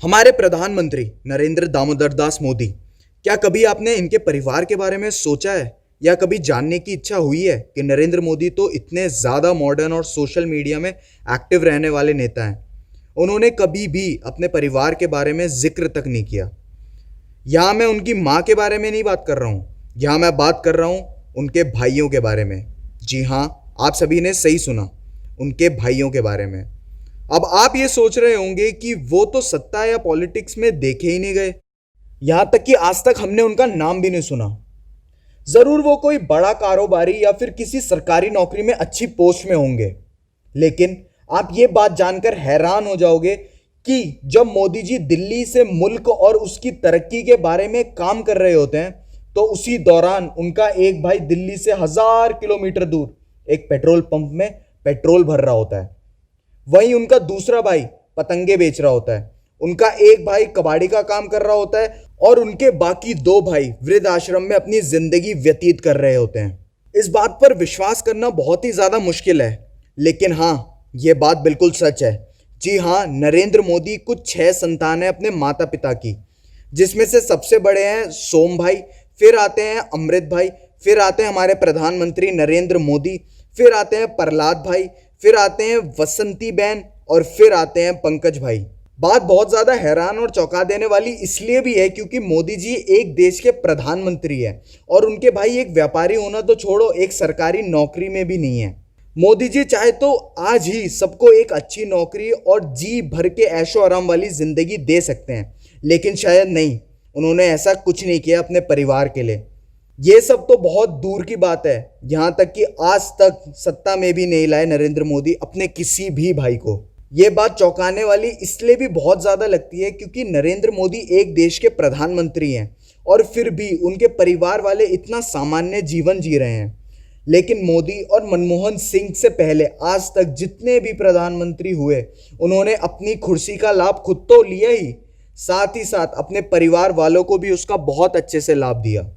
हमारे प्रधानमंत्री नरेंद्र दामोदर दास मोदी, क्या कभी आपने इनके परिवार के बारे में सोचा है या कभी जानने की इच्छा हुई है कि नरेंद्र मोदी तो इतने ज़्यादा मॉडर्न और सोशल मीडिया में एक्टिव रहने वाले नेता हैं। उन्होंने कभी भी अपने परिवार के बारे में जिक्र तक नहीं किया। यहाँ मैं उनकी माँ के बारे में नहीं बात कर रहा हूँ, यहाँ मैं बात कर रहा हूँ उनके भाइयों के बारे में। जी हाँ, आप सभी ने सही सुना, उनके भाइयों के बारे में। अब आप ये सोच रहे होंगे कि वो तो सत्ता या पॉलिटिक्स में देखे ही नहीं गए, यहाँ तक कि आज तक हमने उनका नाम भी नहीं सुना। जरूर वो कोई बड़ा कारोबारी या फिर किसी सरकारी नौकरी में अच्छी पोस्ट में होंगे, लेकिन आप ये बात जानकर हैरान हो जाओगे कि जब मोदी जी दिल्ली से मुल्क और उसकी तरक्की के बारे में काम कर रहे होते हैं, तो उसी दौरान उनका एक भाई दिल्ली से 1000 किलोमीटर दूर एक पेट्रोल पंप में पेट्रोल भर रहा होता है। वहीं उनका दूसरा भाई पतंगे बेच रहा होता है, उनका एक भाई कबाड़ी का काम कर रहा होता है और उनके बाकी दो भाई वृद्ध आश्रम में अपनी जिंदगी व्यतीत कर रहे होते हैं। इस बात पर विश्वास करना बहुत ही ज्यादा मुश्किल है, लेकिन हाँ, ये बात बिल्कुल सच है। जी हाँ, नरेंद्र मोदी कुछ 6 संतान है अपने माता पिता की, जिसमें से सबसे बड़े हैं सोम भाई, फिर आते हैं अमृत भाई, फिर आते हैं हमारे प्रधानमंत्री नरेंद्र मोदी, फिर आते हैं प्रहलाद भाई, फिर आते हैं वसंती बहन और फिर आते हैं पंकज भाई। बात बहुत ज़्यादा हैरान और चौंका देने वाली इसलिए भी है क्योंकि मोदी जी एक देश के प्रधानमंत्री हैं और उनके भाई एक व्यापारी होना तो छोड़ो, एक सरकारी नौकरी में भी नहीं है। मोदी जी चाहे तो आज ही सबको एक अच्छी नौकरी और जी भर के ऐशो आराम वाली ज़िंदगी दे सकते हैं, लेकिन शायद नहीं, उन्होंने ऐसा कुछ नहीं किया अपने परिवार के लिए। ये सब तो बहुत दूर की बात है, यहाँ तक कि आज तक सत्ता में भी नहीं लाए नरेंद्र मोदी अपने किसी भी भाई को। ये बात चौंकाने वाली इसलिए भी बहुत ज़्यादा लगती है क्योंकि नरेंद्र मोदी एक देश के प्रधानमंत्री हैं और फिर भी उनके परिवार वाले इतना सामान्य जीवन जी रहे हैं। लेकिन मोदी और मनमोहन सिंह से पहले आज तक जितने भी प्रधानमंत्री हुए, उन्होंने अपनी कुर्सी का लाभ खुद तो लिया ही, साथ ही साथ अपने परिवार वालों को भी उसका बहुत अच्छे से लाभ दिया।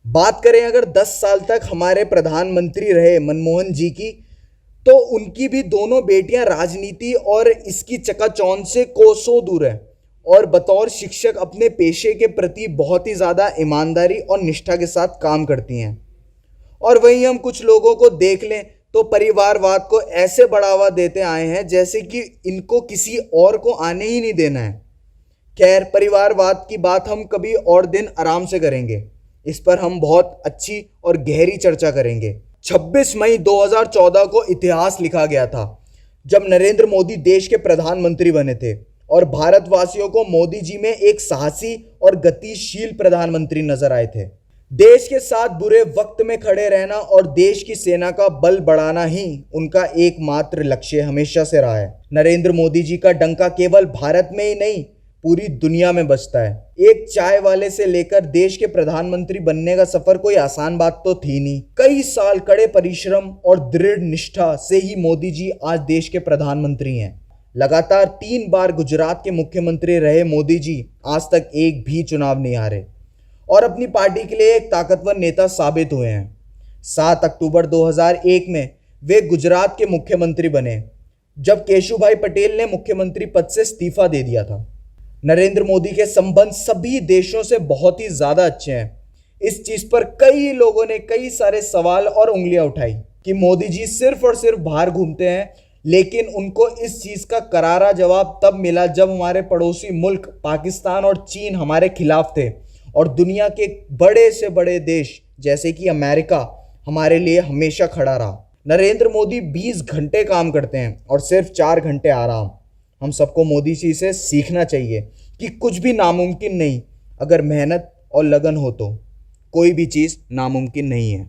बात करें अगर 10 साल तक हमारे प्रधानमंत्री रहे मनमोहन जी की, तो उनकी भी दोनों बेटियां राजनीति और इसकी चकाचौंध से कोसों दूर है और बतौर शिक्षक अपने पेशे के प्रति बहुत ही ज़्यादा ईमानदारी और निष्ठा के साथ काम करती हैं। और वहीं हम कुछ लोगों को देख लें तो परिवारवाद को ऐसे बढ़ावा देते आए हैं जैसे कि इनको किसी और को आने ही नहीं देना है। खैर, परिवारवाद की बात हम कभी और दिन आराम से करेंगे, इस पर हम बहुत अच्छी और गहरी चर्चा करेंगे। 26 मई 2014 को इतिहास लिखा गया था जब नरेंद्र मोदी देश के प्रधानमंत्री बने थे और भारतवासियों को मोदी जी में एक साहसी और गतिशील प्रधानमंत्री नजर आए थे। देश के साथ बुरे वक्त में खड़े रहना और देश की सेना का बल बढ़ाना ही उनका एकमात्र लक्ष्य हमेशा से रहा है। नरेंद्र मोदी जी का डंका केवल भारत में ही नहीं, पूरी दुनिया में बजता है। एक चाय वाले से लेकर देश के प्रधानमंत्री बनने का सफर कोई आसान बात तो थी नहीं। कई साल कड़े परिश्रम और दृढ़ निष्ठा से ही मोदी जी आज देश के प्रधानमंत्री हैं। लगातार 3 बार गुजरात के मुख्यमंत्री रहे मोदी जी आज तक एक भी चुनाव नहीं हारे और अपनी पार्टी के लिए एक ताकतवर नेता साबित हुए हैं। 7 अक्टूबर 2001 में वे गुजरात के मुख्यमंत्री बने जब केशुभाई पटेल ने मुख्यमंत्री पद से इस्तीफा दे दिया था। नरेंद्र मोदी के संबंध सभी देशों से बहुत ही ज़्यादा अच्छे हैं। इस चीज़ पर कई लोगों ने कई सारे सवाल और उंगलियां उठाई कि मोदी जी सिर्फ और सिर्फ बाहर घूमते हैं, लेकिन उनको इस चीज़ का करारा जवाब तब मिला जब हमारे पड़ोसी मुल्क पाकिस्तान और चीन हमारे खिलाफ थे और दुनिया के बड़े से बड़े देश जैसे कि अमेरिका हमारे लिए हमेशा खड़ा रहा। नरेंद्र मोदी 20 घंटे काम करते हैं और सिर्फ 4 घंटे आराम। हम सबको मोदी जी से सीखना चाहिए कि कुछ भी नामुमकिन नहीं, अगर मेहनत और लगन हो तो कोई भी चीज़ नामुमकिन नहीं है।